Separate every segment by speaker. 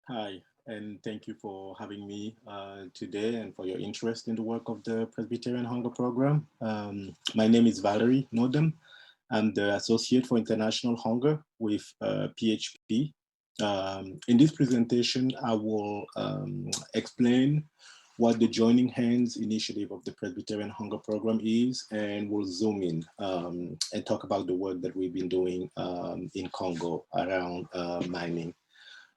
Speaker 1: Hi, and thank you for having me today and for your interest in the work of the Presbyterian Hunger Program. My name is Valery Nodem. I'm the Associate for International Hunger with PHP. In this presentation, I will explain what the Joining Hands initiative of the Presbyterian Hunger Program is, and we'll zoom in and talk about the work that we've been doing in Congo around mining.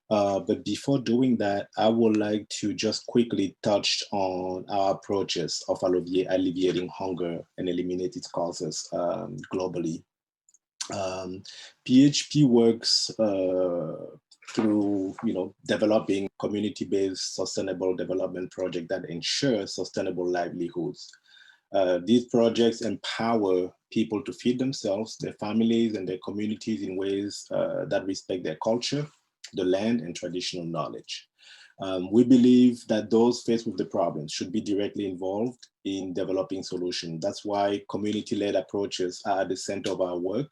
Speaker 1: But before doing that, I would like to just quickly touch on our approaches of alleviating hunger and eliminate its causes globally. Um, PHP works through, developing community-based sustainable development projects that ensure sustainable livelihoods. These projects empower people to feed themselves, their families, and their communities in ways that respect their culture, the land, and traditional knowledge. We believe that those faced with the problems should be directly involved in developing solutions. That's why community-led approaches are at the center of our work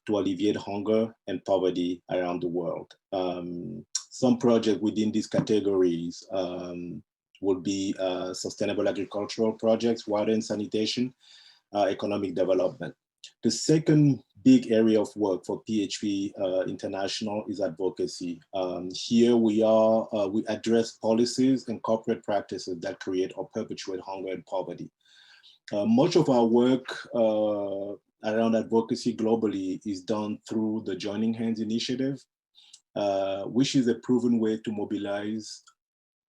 Speaker 1: to alleviate hunger and poverty around the world. Some projects within these categories would be sustainable agricultural projects, water and sanitation, economic development. The second big area of work for PHP International is advocacy. Here we address policies and corporate practices that create or perpetuate hunger and poverty. Much of our work around advocacy globally is done through the Joining Hands initiative, which is a proven way to mobilize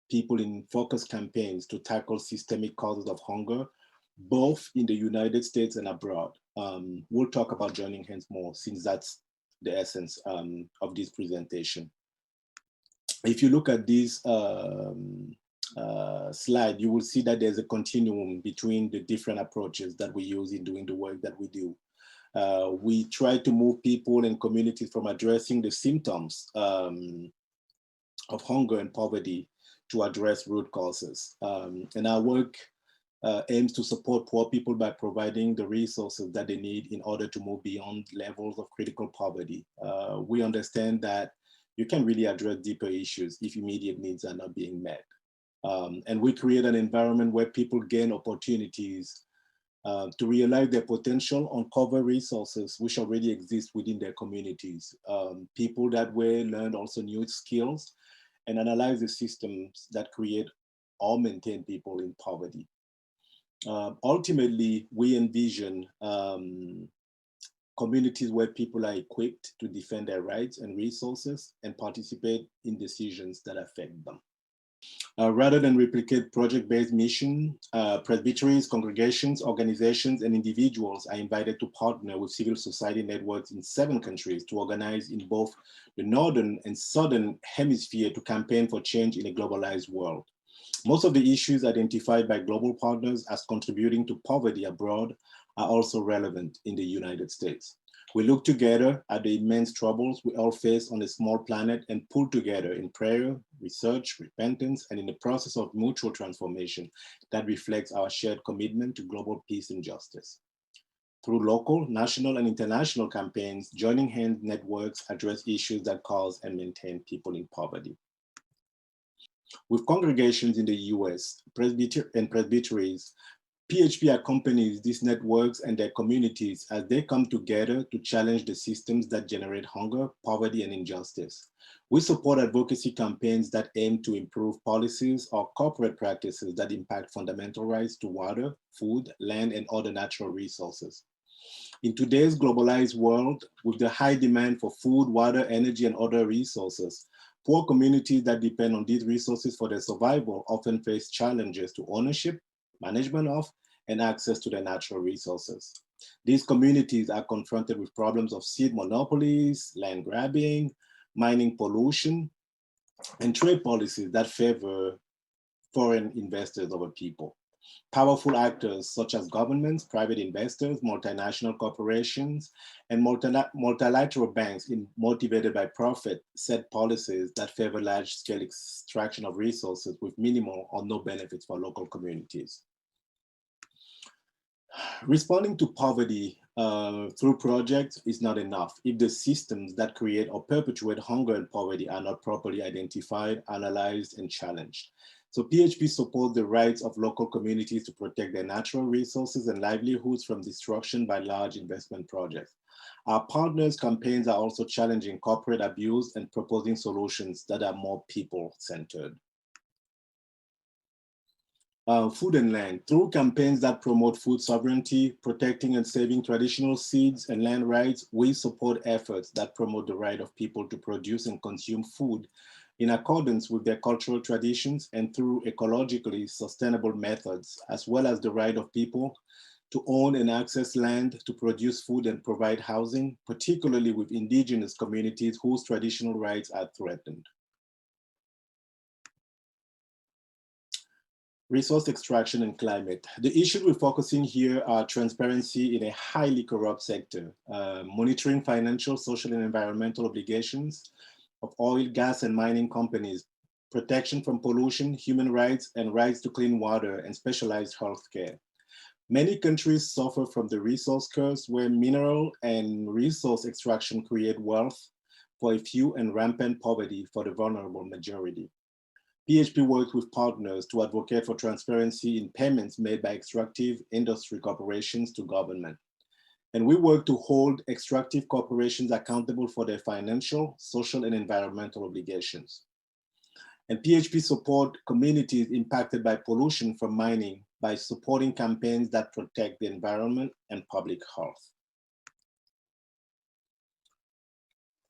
Speaker 1: people in focused campaigns to tackle systemic causes of hunger, both in the United States and abroad. We'll talk about Joining Hands more since that's the essence of this presentation. If you look at this slide, you will see that there's a continuum between the different approaches that we use in doing the work that we do. We try to move people and communities from addressing the symptoms of hunger and poverty to address root causes. And our work aims to support poor people by providing the resources that they need in order to move beyond levels of critical poverty. We understand that you can really address deeper issues if immediate needs are not being met. And we create an environment where people gain opportunities to realize their potential, uncover resources which already exist within their communities. People that way learn also new skills and analyze the systems that create or maintain people in poverty. Ultimately, we envision communities where people are equipped to defend their rights and resources and participate in decisions that affect them. Rather than replicate project-based mission, presbyteries, congregations, organizations, and individuals are invited to partner with civil society networks in 7 countries to organize in both the northern and southern hemisphere to campaign for change in a globalized world. Most of the issues identified by global partners as contributing to poverty abroad are also relevant in the United States. We look together at the immense troubles we all face on a small planet and pull together in prayer, research, repentance, and in the process of mutual transformation that reflects our shared commitment to global peace and justice. Through local, national, and international campaigns, Joining Hands networks address issues that cause and maintain people in poverty. With congregations in the US and presbyteries, PHP accompanies these networks and their communities as they come together to challenge the systems that generate hunger, poverty, and injustice. We support advocacy campaigns that aim to improve policies or corporate practices that impact fundamental rights to water, food, land, and other natural resources. In today's globalized world, with the high demand for food, water, energy, and other resources, poor communities that depend on these resources for their survival often face challenges to ownership, management of, and access to their natural resources. These communities are confronted with problems of seed monopolies, land grabbing, mining pollution, and trade policies that favor foreign investors over people. Powerful actors such as governments, private investors, multinational corporations, and multilateral banks motivated by profit set policies that favor large-scale extraction of resources with minimal or no benefits for local communities. Responding to poverty through projects is not enough if the systems that create or perpetuate hunger and poverty are not properly identified, analyzed, and challenged. So PHP supports the rights of local communities to protect their natural resources and livelihoods from destruction by large investment projects. Our partners' campaigns are also challenging corporate abuse and proposing solutions that are more people-centered. Food and land. Through campaigns that promote food sovereignty, protecting and saving traditional seeds and land rights, we support efforts that promote the right of people to produce and consume food in accordance with their cultural traditions and through ecologically sustainable methods, as well as the right of people to own and access land to produce food and provide housing, particularly with indigenous communities whose traditional rights are threatened. Resource extraction and climate. The issues we're focusing here are transparency in a highly corrupt sector, monitoring financial, social, and environmental obligations of oil, gas, and mining companies, protection from pollution, human rights, and rights to clean water and specialized healthcare. Many countries suffer from the resource curse where mineral and resource extraction create wealth for a few and rampant poverty for the vulnerable majority. PHP works with partners to advocate for transparency in payments made by extractive industry corporations to government. And we work to hold extractive corporations accountable for their financial, social, and environmental obligations. And PHP support communities impacted by pollution from mining by supporting campaigns that protect the environment and public health.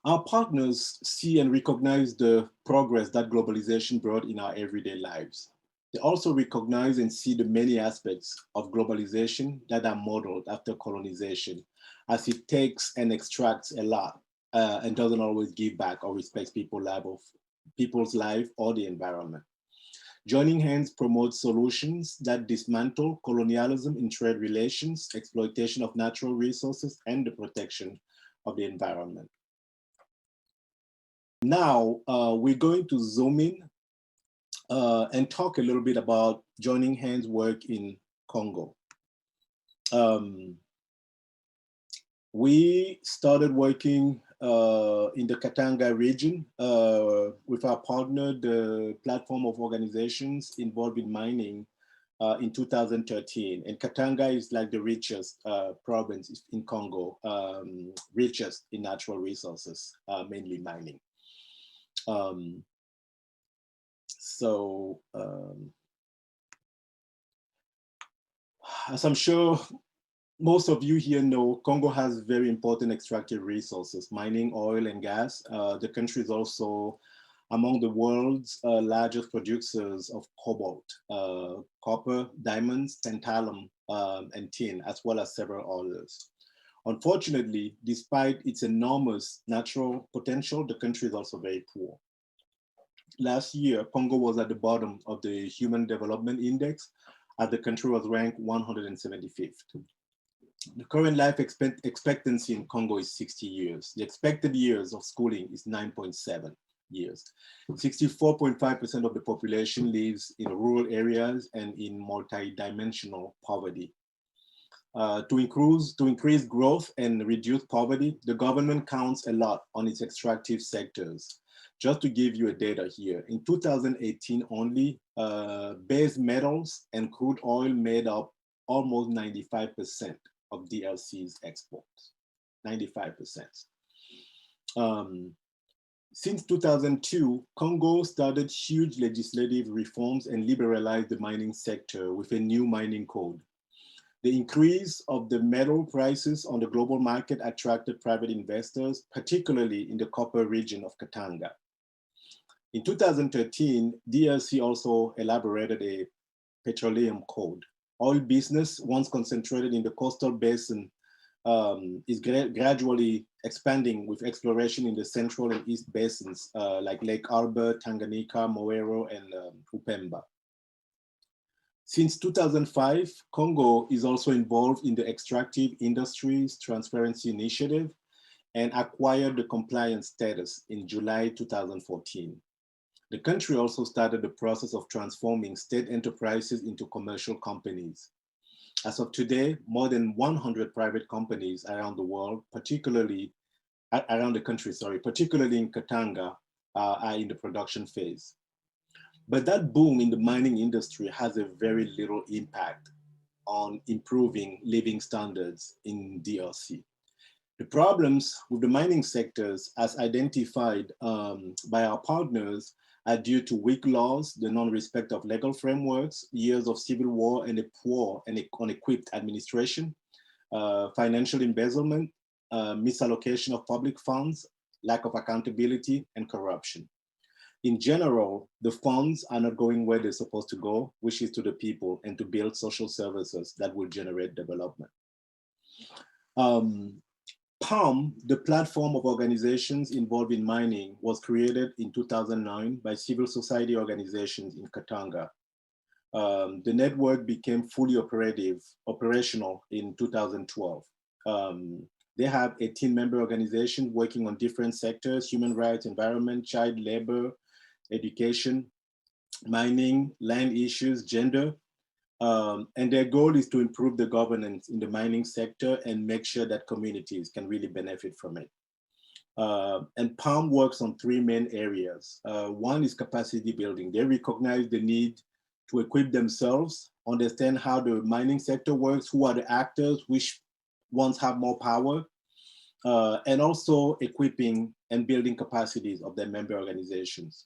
Speaker 1: Our partners see and recognize the progress that globalization brought in our everyday lives. They also recognize and see the many aspects of globalization that are modeled after colonization, as it takes and extracts a lot and doesn't always give back or respect people's life or the environment. Joining Hands promotes solutions that dismantle colonialism in trade relations, exploitation of natural resources, and the protection of the environment. Now, we're going to zoom in and talk a little bit about Joining Hands' work in Congo. We started working in the Katanga region with our partner, the platform of organizations involved in mining in 2013. And Katanga is like the richest province in Congo, richest in natural resources, mainly mining. As I'm sure most of you here know, Congo has very important extractive resources, mining, oil, and gas. The country is also among the world's largest producers of cobalt, copper, diamonds, tantalum, and tin, as well as several others. Unfortunately, despite its enormous natural potential, the country is also very poor. Last year, Congo was at the bottom of the Human Development Index, as the country was ranked 175th. The current life expectancy in Congo is 60 years. The expected years of schooling is 9.7 years. 64.5% of the population lives in rural areas and in multi-dimensional poverty. To increase growth and reduce poverty, the government counts a lot on its extractive sectors. Just to give you a data here, in 2018 only, base metals and crude oil made up almost 95% of DRC's exports, 95%. Since 2002, Congo started huge legislative reforms and liberalized the mining sector with a new mining code. The increase of the metal prices on the global market attracted private investors, particularly in the copper region of Katanga. In 2013, DRC also elaborated a petroleum code. Oil business, once concentrated in the coastal basin, is gradually expanding with exploration in the central and east basins like Lake Albert, Tanganyika, Moero, and Upemba. Since 2005, Congo is also involved in the Extractive Industries Transparency Initiative and acquired the compliance status in July 2014. The country also started the process of transforming state enterprises into commercial companies. As of today, more than 100 private companies around the world, particularly around the country, sorry, particularly in Katanga, are in the production phase. But that boom in the mining industry has a very little impact on improving living standards in DRC. The problems with the mining sectors, as identified by our partners, are due to weak laws, the non-respect of legal frameworks, years of civil war, and a poor and unequipped administration, financial embezzlement, misallocation of public funds, lack of accountability, and corruption. In general, the funds are not going where they're supposed to go, which is to the people and to build social services that will generate development. POM, the platform of organizations involved in mining, was created in 2009 by civil society organizations in Katanga. The network became fully operational in 2012. They have 18 member organizations working on different sectors: human rights, environment, child labor, education, mining, land issues, gender. And their goal is to improve the governance in the mining sector and make sure that communities can really benefit from it. And POM works on three main areas. One is capacity building. They recognize the need to equip themselves, understand how the mining sector works, who are the actors, which ones have more power, and also equipping and building capacities of their member organizations.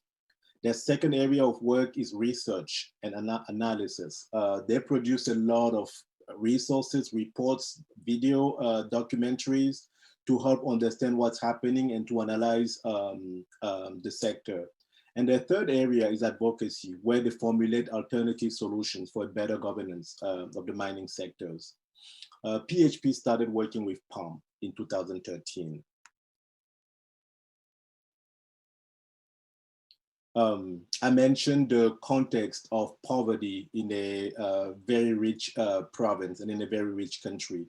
Speaker 1: Their second area of work is research and analysis. They produce a lot of resources, reports, video, documentaries to help understand what's happening and to analyze the sector. And their third area is advocacy, where they formulate alternative solutions for better governance of the mining sectors. PHP started working with POM in 2013. I mentioned the context of poverty in a very rich province and in a very rich country.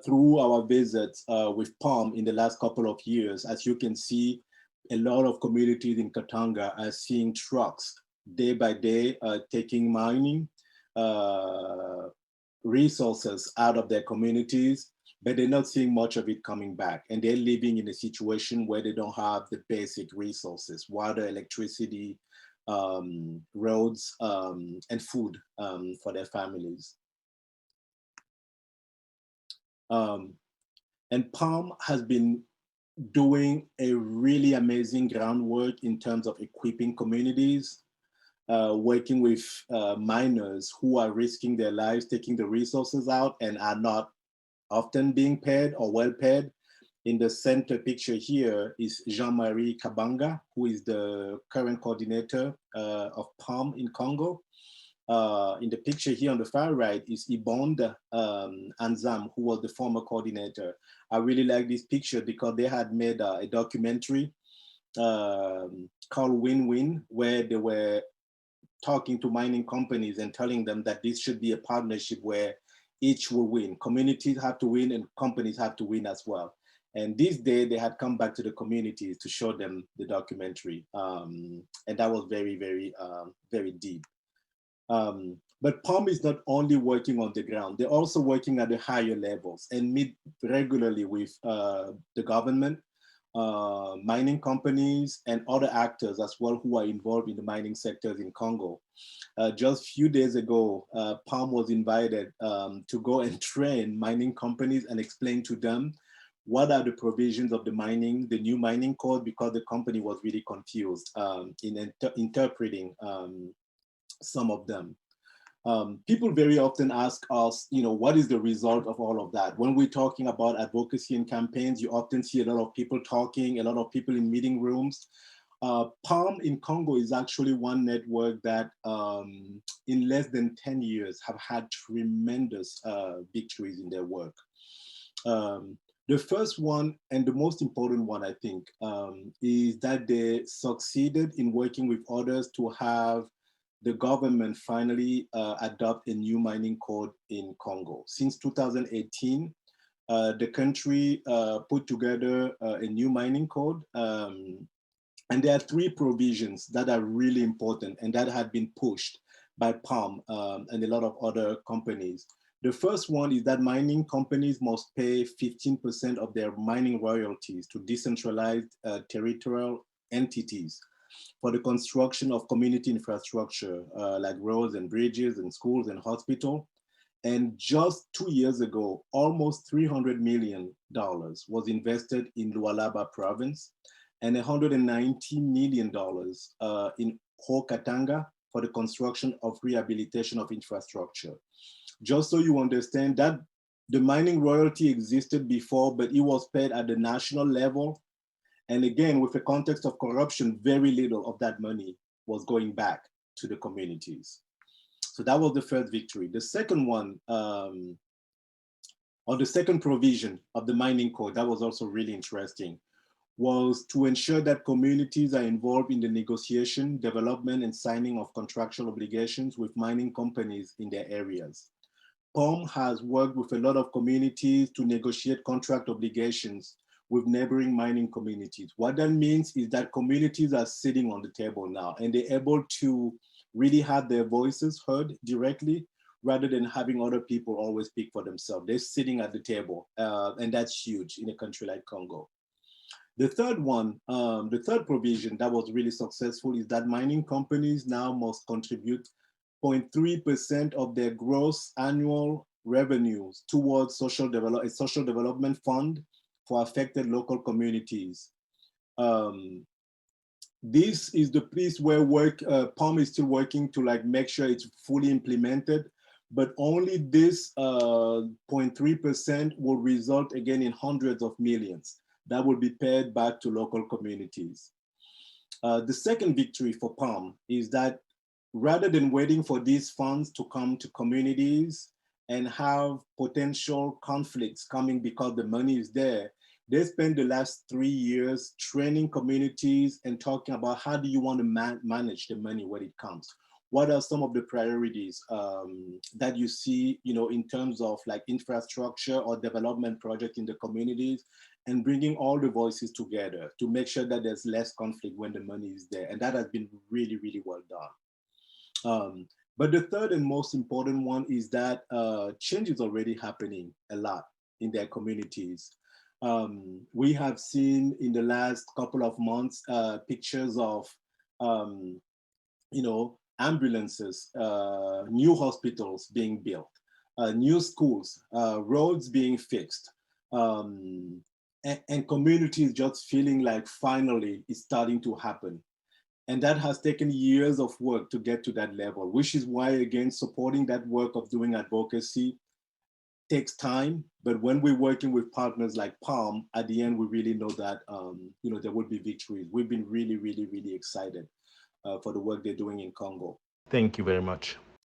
Speaker 1: Through our visits with POM in the last couple of years, as you can see, a lot of communities in Katanga are seeing trucks day by day taking mining resources out of their communities, but they're not seeing much of it coming back. And they're living in a situation where they don't have the basic resources: water, electricity, roads, and food for their families. And POM has been doing a really amazing groundwork in terms of equipping communities, working with miners who are risking their lives, taking the resources out and are not often being paid or well paid. In the center picture here is Jean-Marie Kabanga, who is the current coordinator of POM in Congo. In the picture here on the far right is Ibonda Anzam, who was the former coordinator. I really like this picture because they had made a documentary called Win-Win, where they were talking to mining companies and telling them that this should be a partnership where each will win. Communities have to win and companies have to win as well. And this day they had come back to the communities to show them the documentary. And that was very, very, very deep. But POM is not only working on the ground, they're also working at the higher levels and meet regularly with the government, mining companies, and other actors as well who are involved in the mining sectors in Congo. Just a few days ago, POM was invited to go and train mining companies and explain to them what are the provisions of the new mining code, because the company was really confused in interpreting some of them. People very often ask us, what is the result of all of that? When we're talking about advocacy and campaigns, you often see a lot of people talking, a lot of people in meeting rooms. POM in Congo is actually one network that in less than 10 years have had tremendous victories in their work. The first one and the most important one, I think, is that they succeeded in working with others to have the government finally adopt a new mining code in Congo. Since 2018, the country put together a new mining code. And there are three provisions that are really important and that had been pushed by POM and a lot of other companies. The first one is that mining companies must pay 15% of their mining royalties to decentralized territorial entities for the construction of community infrastructure like roads and bridges and schools and hospitals. And just 2 years ago, almost $300 million was invested in Lualaba province and $190 million in Haut-Katanga for the construction of rehabilitation of infrastructure. Just so you understand that the mining royalty existed before, but it was paid at the national level. And again, with a context of corruption, very little of that money was going back to the communities. So that was the first victory. The second one, or the second provision of the mining code, that was also really interesting, was to ensure that communities are involved in the negotiation, development, and signing of contractual obligations with mining companies in their areas. POM has worked with a lot of communities to negotiate contract obligations with neighboring mining communities. What that means is that communities are sitting on the table now and they're able to really have their voices heard directly rather than having other people always speak for themselves. They're sitting at the table and that's huge in a country like Congo. The third one, the third provision that was really successful is that mining companies now must contribute 0.3% of their gross annual revenues towards a social development fund for affected local communities. This is the place where POM is still working to make sure it's fully implemented, but only this 0.3% will result again in hundreds of millions that will be paid back to local communities. The second victory for POM is that rather than waiting for these funds to come to communities and have potential conflicts coming because the money is there, they spent the last 3 years training communities and talking about how do you want to manage the money when it comes. What are some of the priorities that you see, in terms of infrastructure or development project in the communities, and bringing all the voices together to make sure that there's less conflict when the money is there. And that has been really, really well done. But the third and most important one is that change is already happening a lot in their communities. We have seen in the last couple of months pictures of, ambulances, new hospitals being built, new schools, roads being fixed, and communities just feeling like finally it's starting to happen. And that has taken years of work to get to that level, which is why, again, supporting that work of doing advocacy takes time. But when we're working with partners like POM, at the end, we really know that, there will be victories. We've been really, really, really excited for the work they're doing in Congo.
Speaker 2: Thank you very much.